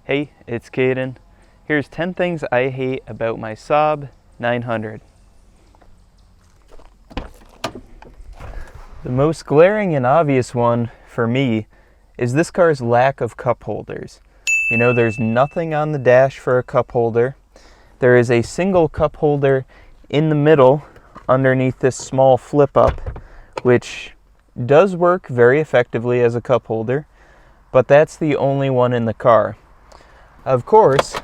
Hey, it's Caden. Here's 10 things I hate about my Saab 900. The most glaring and obvious one for me is this car's lack of cup holders. You know, there's nothing on the dash for a cup holder. There is a single cup holder in the middle underneath this small flip up, which does work very effectively as a cup holder, but that's the only one in the car. Of course,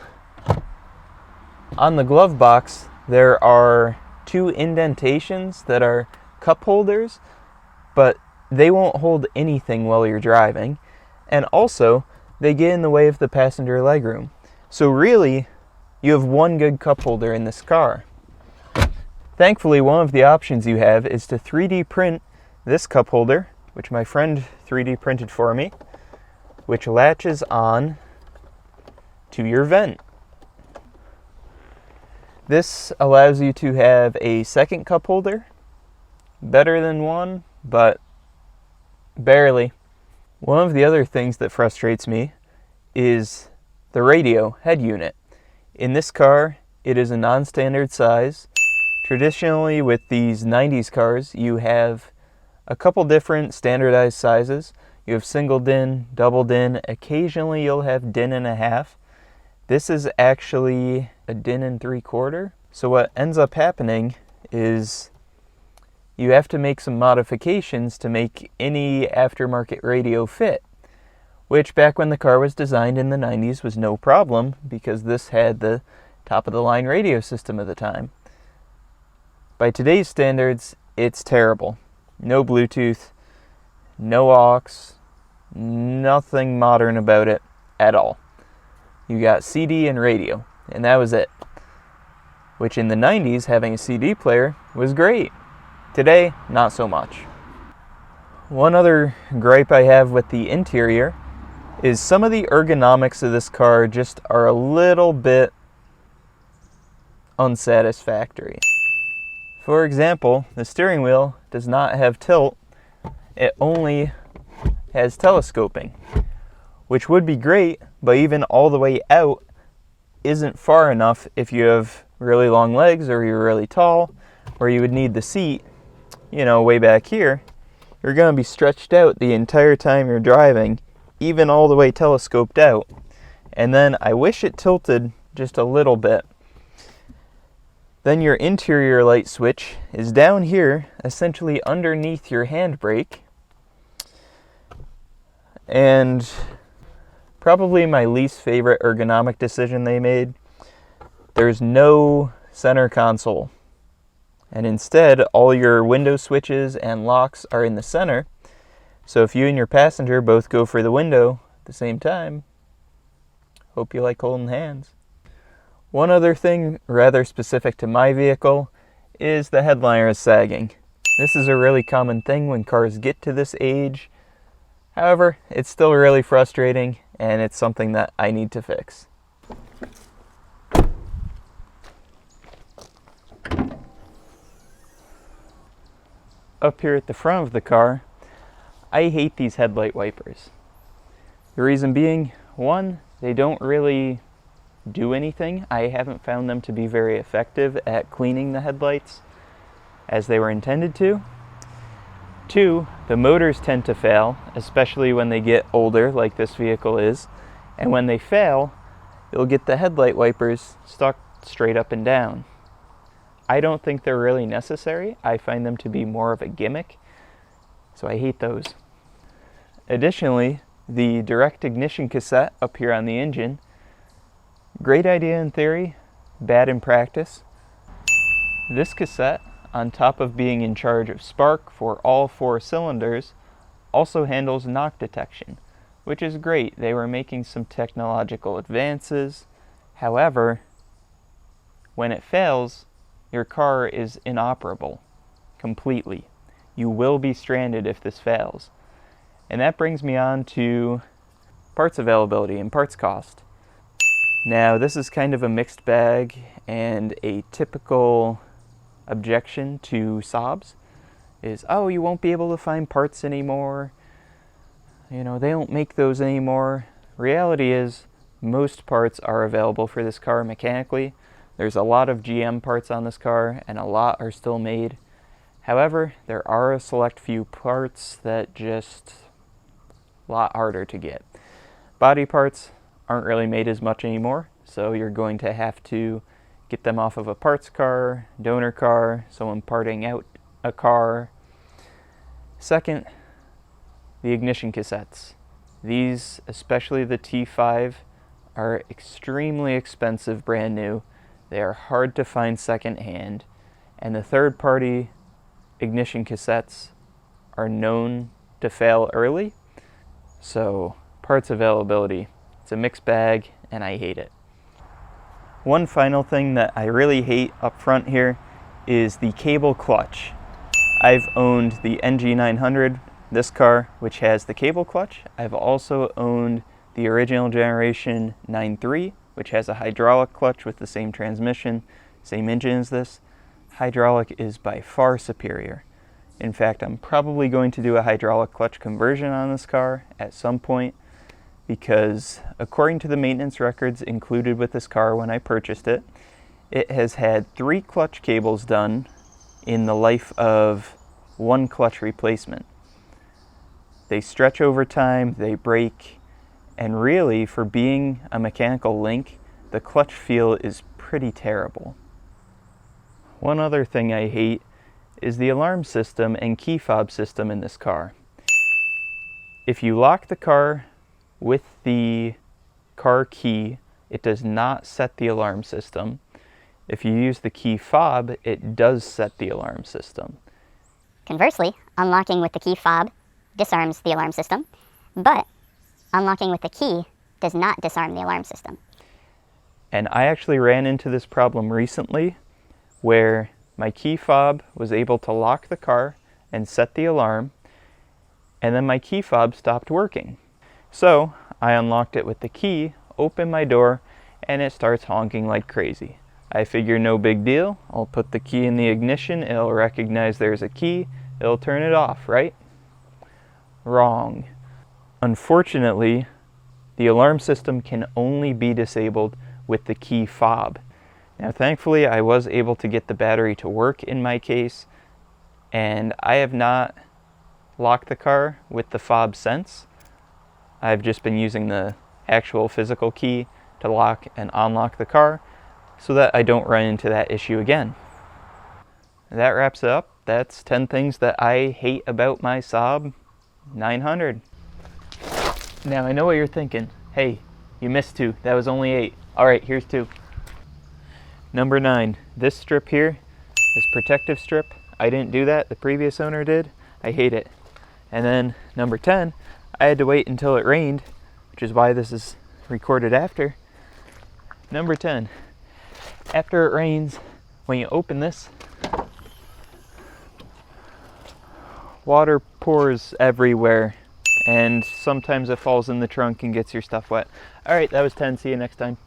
on the glove box, there are two indentations that are cup holders, but they won't hold anything while you're driving. And also, they get in the way of the passenger legroom. So really, you have one good cup holder in this car. Thankfully, one of the options you have is to 3D print this cup holder, which my friend 3D printed for me, which latches on to your vent. This allows you to have a second cup holder, better than one, but barely. One of the other things that frustrates me is the radio head unit. In this car, it is a non-standard size. Traditionally, with these 90s cars, you have a couple different standardized sizes. You have single din, double din, occasionally you'll have din and a half. This is actually a din and 3/4. So what ends up happening is you have to make some modifications to make any aftermarket radio fit, which back when the car was designed in the 90s was no problem because this had the top of the line radio system at the time. By today's standards, it's terrible. No Bluetooth, no aux, nothing modern about it at all. You got CD and radio, and that was it. Which in the 90s, having a CD player was great. Today, not so much. One other gripe I have with the interior is some of the ergonomics of this car just are a little bit unsatisfactory. For example, the steering wheel does not have tilt, it only has telescoping, which would be great, but even all the way out isn't far enough if you have really long legs or you're really tall, or you would need the seat, you know, way back here. You're going to be stretched out the entire time you're driving, even all the way telescoped out. And then I wish it tilted just a little bit. Then your interior light switch is down here, essentially underneath your handbrake. And probably my least favorite ergonomic decision they made, there's no center console. And instead, all your window switches and locks are in the center. So if you and your passenger both go for the window at the same time, hope you like holding hands. One other thing rather specific to my vehicle is the headliner is sagging. This is a really common thing when cars get to this age. However, it's still really frustrating and it's something that I need to fix. Up here at the front of the car, I hate these headlight wipers. The reason being, one, they don't really do anything. I haven't found them to be very effective at cleaning the headlights as they were intended to. Two, the motors tend to fail, especially when they get older like this vehicle is. And when they fail, you'll get the headlight wipers stuck straight up and down. I don't think they're really necessary. I find them to be more of a gimmick, so I hate those. Additionally, the direct ignition cassette up here on the engine, great idea in theory, bad in practice. This cassette, on top of being in charge of spark for all 4 cylinders, also handles knock detection, which is great. They were making some technological advances. However, when it fails, your car is inoperable completely. You will be stranded if this fails. And that brings me on to parts availability and parts cost. Now, this is kind of a mixed bag, and a typical objection to Saabs is, oh, you won't be able to find parts anymore. You know, they don't make those anymore. Reality is, most parts are available for this car mechanically. There's a lot of GM parts on this car, and a lot are still made. However, there are a select few parts that just a lot harder to get. Body parts aren't really made as much anymore, so you're going to have to get them off of a parts car, donor car, someone parting out a car. Second, the ignition cassettes. These, especially the T5, are extremely expensive brand new. They are hard to find secondhand, and the third-party ignition cassettes are known to fail early. So parts availability, it's a mixed bag, and I hate it. One final thing that I really hate up front here is the cable clutch. I've owned the NG900, this car, which has the cable clutch. I've also owned the original generation 9.3, which has a hydraulic clutch with the same transmission, same engine as this. Hydraulic is by far superior. In fact, I'm probably going to do a hydraulic clutch conversion on this car at some point, because according to the maintenance records included with this car when I purchased it, it has had 3 clutch cables done in the life of 1 clutch replacement. They stretch over time, they break, and really, for being a mechanical link, the clutch feel is pretty terrible. One other thing I hate is the alarm system and key fob system in this car. If you lock the car with the car key, it does not set the alarm system. If you use the key fob, it does set the alarm system. Conversely, unlocking with the key fob disarms the alarm system, but unlocking with the key does not disarm the alarm system. And I actually ran into this problem recently where my key fob was able to lock the car and set the alarm, and then my key fob stopped working. So I unlocked it with the key, opened my door, and it starts honking like crazy. I figure no big deal. I'll put the key in the ignition, it'll recognize there's a key, it'll turn it off, right? Wrong. Unfortunately, the alarm system can only be disabled with the key fob. Now, thankfully, I was able to get the battery to work in my case, and I have not locked the car with the fob since. I've just been using the actual physical key to lock and unlock the car so that I don't run into that issue again. That wraps it up. That's 10 things that I hate about my Saab 900. Now, I know what you're thinking. Hey, you missed 2. That was only 8. All right, here's 2. Number 9, this strip here, this protective strip, I didn't do that, the previous owner did. I hate it. And then number 10, I had to wait until it rained, which is why this is recorded after. Number 10, after it rains, when you open this, water pours everywhere, and sometimes it falls in the trunk and gets your stuff wet. All right, that was 10. See you next time.